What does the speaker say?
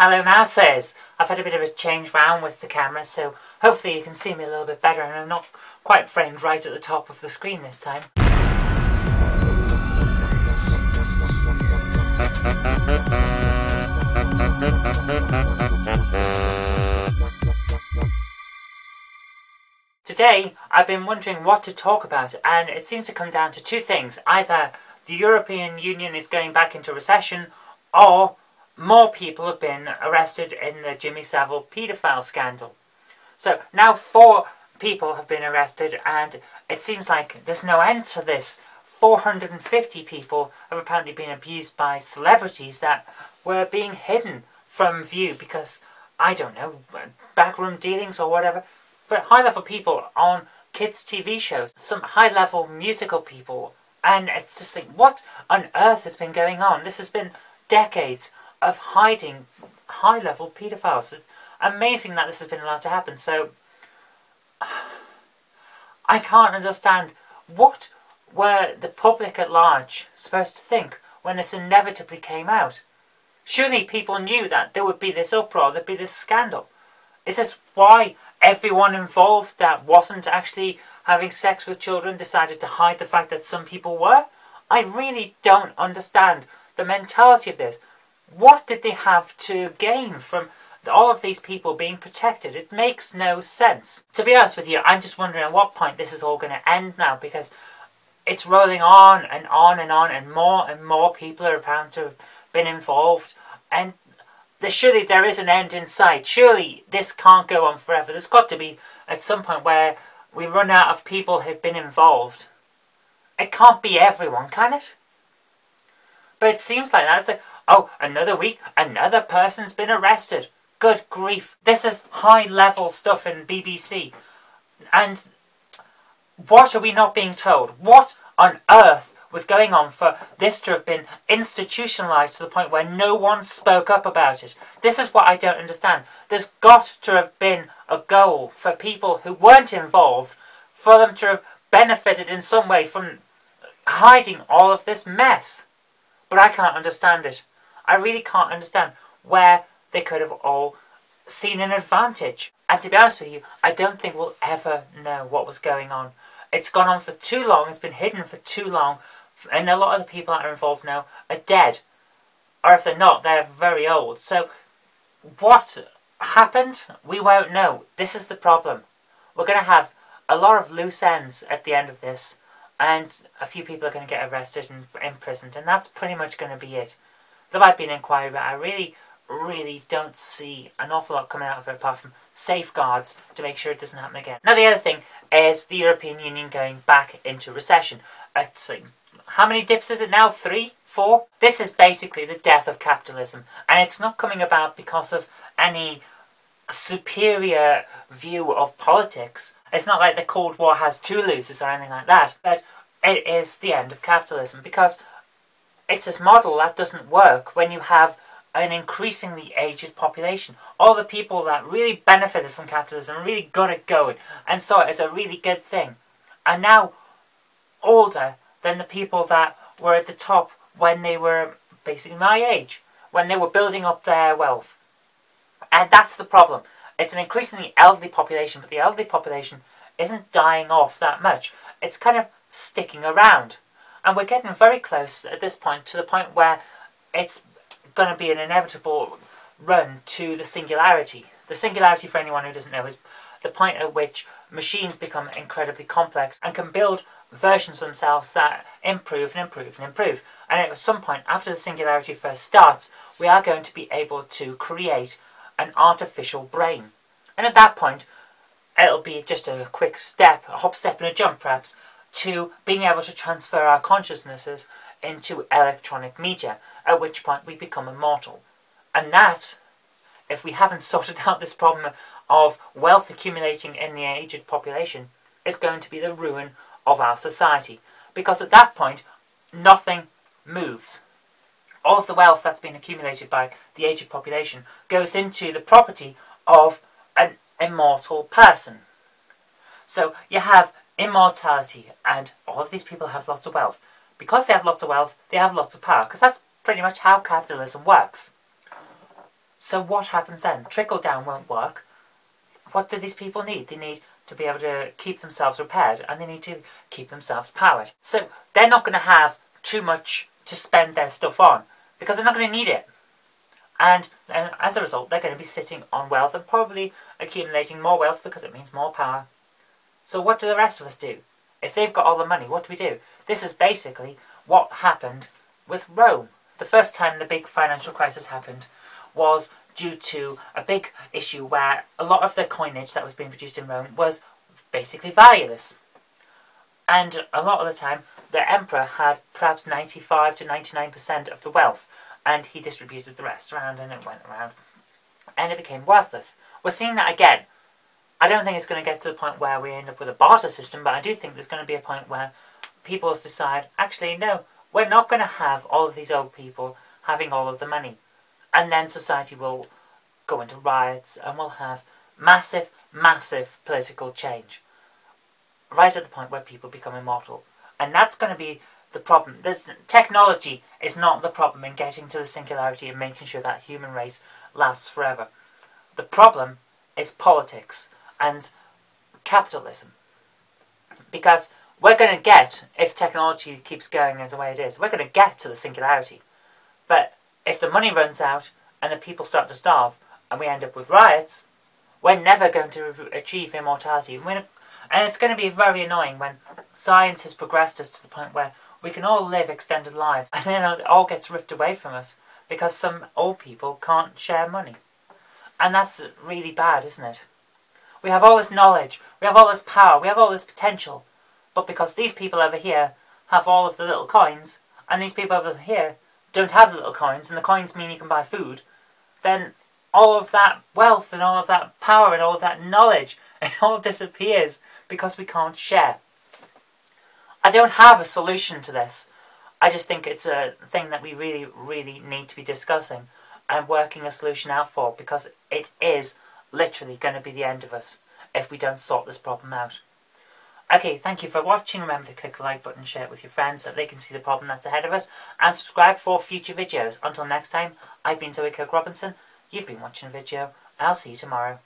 Hello Mouses! I've had a bit of a change round with the camera, so hopefully you can see me a little bit better and I'm not quite framed right at the top of the screen this time. Today, I've been wondering what to talk about, and it seems to come down to two things. Either the European Union is going back into recession, or more people have been arrested in the Jimmy Savile paedophile scandal. So now 4 people have been arrested, and it seems like there's no end to this. 450 people have apparently been abused by celebrities that were being hidden from view because, I don't know, backroom dealings or whatever. But high-level people on kids' TV shows, some high-level musical people, and it's just like, what on earth has been going on? This has been decades of hiding high-level paedophiles. It's amazing that this has been allowed to happen. So, I can't understand, what were the public at large supposed to think when this inevitably came out? Surely people knew that there would be this uproar, there'd be this scandal. Is this why everyone involved that wasn't actually having sex with children decided to hide the fact that some people were? I really don't understand the mentality of this. What did they have to gain from all of these people being protected? It makes no sense. To be honest with you, I'm just wondering at what point this is all going to end now, because it's rolling on and on and on, and more people are apparent to have been involved, and surely there is an end in sight. Surely this can't go on forever. There's got to be at some point where we run out of people who've been involved. It can't be everyone, can it? But it seems like that. It's like, oh, another week, another person's been arrested. Good grief. This is high-level stuff in BBC. And what are we not being told? What on earth was going on for this to have been institutionalised to the point where no one spoke up about it? This is what I don't understand. There's got to have been a goal for people who weren't involved, for them to have benefited in some way from hiding all of this mess. But I can't understand it. I really can't understand where they could have all seen an advantage. And to be honest with you, I don't think we'll ever know what was going on. It's gone on for too long, it's been hidden for too long, and a lot of the people that are involved now are dead. Or if they're not, they're very old. So, what happened? We won't know. This is the problem. We're going to have a lot of loose ends at the end of this, and a few people are going to get arrested and imprisoned, and that's pretty much going to be it. There might be an inquiry, but I really don't see an awful lot coming out of it apart from safeguards to make sure it doesn't happen again. Now the other thing is the European Union going back into recession. It's like, how many dips is it now? 3? 4? This is basically the death of capitalism, and it's not coming about because of any superior view of politics. It's not like the Cold War has 2 losers or anything like that, but it is the end of capitalism, because it's this model that doesn't work when you have an increasingly aged population. All the people that really benefited from capitalism really got it going and saw it as a really good thing are now older than the people that were at the top when they were basically my age, when they were building up their wealth. And that's the problem. It's an increasingly elderly population, but the elderly population isn't dying off that much. It's kind of sticking around. And we're getting very close at this point to the point where it's going to be an inevitable run to the singularity. The singularity, for anyone who doesn't know, is the point at which machines become incredibly complex and can build versions of themselves that improve and improve and improve. And at some point, after the singularity first starts, we are going to be able to create an artificial brain. And at that point, it'll be just a quick step, a hop, step and a jump perhaps, to being able to transfer our consciousnesses into electronic media, at which point we become immortal. And that, if we haven't sorted out this problem of wealth accumulating in the aged population, is going to be the ruin of our society. Because at that point, nothing moves. All of the wealth that's been accumulated by the aged population goes into the property of an immortal person. So you have immortality, and all of these people have lots of wealth. Because they have lots of wealth, they have lots of power, because that's pretty much how capitalism works. So what happens then? Trickle down won't work. What do these people need? They need to be able to keep themselves repaired, and they need to keep themselves powered. So they're not going to have too much to spend their stuff on, because they're not going to need it. And as a result, they're going to be sitting on wealth and probably accumulating more wealth because it means more power. So what do the rest of us do? If they've got all the money, what do we do? This is basically what happened with Rome. The first time the big financial crisis happened was due to a big issue where a lot of the coinage that was being produced in Rome was basically valueless. And a lot of the time, the emperor had perhaps 95 to 99% of the wealth, and he distributed the rest around, and it went around, and it became worthless. We're seeing that again. I don't think it's going to get to the point where we end up with a barter system, but I do think there's going to be a point where people decide, actually, no, we're not going to have all of these old people having all of the money. And then society will go into riots, and we'll have massive, massive political change. Right at the point where people become immortal. And that's going to be the problem. Technology is not the problem in getting to the singularity and making sure that human race lasts forever. The problem is politics and capitalism. Because we're going to get, if technology keeps going the way it is, we're going to get to the singularity. But if the money runs out and the people start to starve and we end up with riots, we're never going to achieve immortality. And it's going to be very annoying when science has progressed us to the point where we can all live extended lives, and then it all gets ripped away from us because some old people can't share money. And that's really bad, isn't it? We have all this knowledge, we have all this power, we have all this potential, but because these people over here have all of the little coins, and these people over here don't have the little coins, and the coins mean you can buy food, then all of that wealth and all of that power and all of that knowledge, it all disappears because we can't share. I don't have a solution to this. I just think it's a thing that we really, really need to be discussing and working a solution out for, because it is literally going to be the end of us if we don't sort this problem out. Okay, thank you for watching. Remember to click the like button, share it with your friends so that they can see the problem that's ahead of us, and subscribe for future videos. Until next time, I've been Kirk-Robinson. You've been watching a video, and I'll see you tomorrow.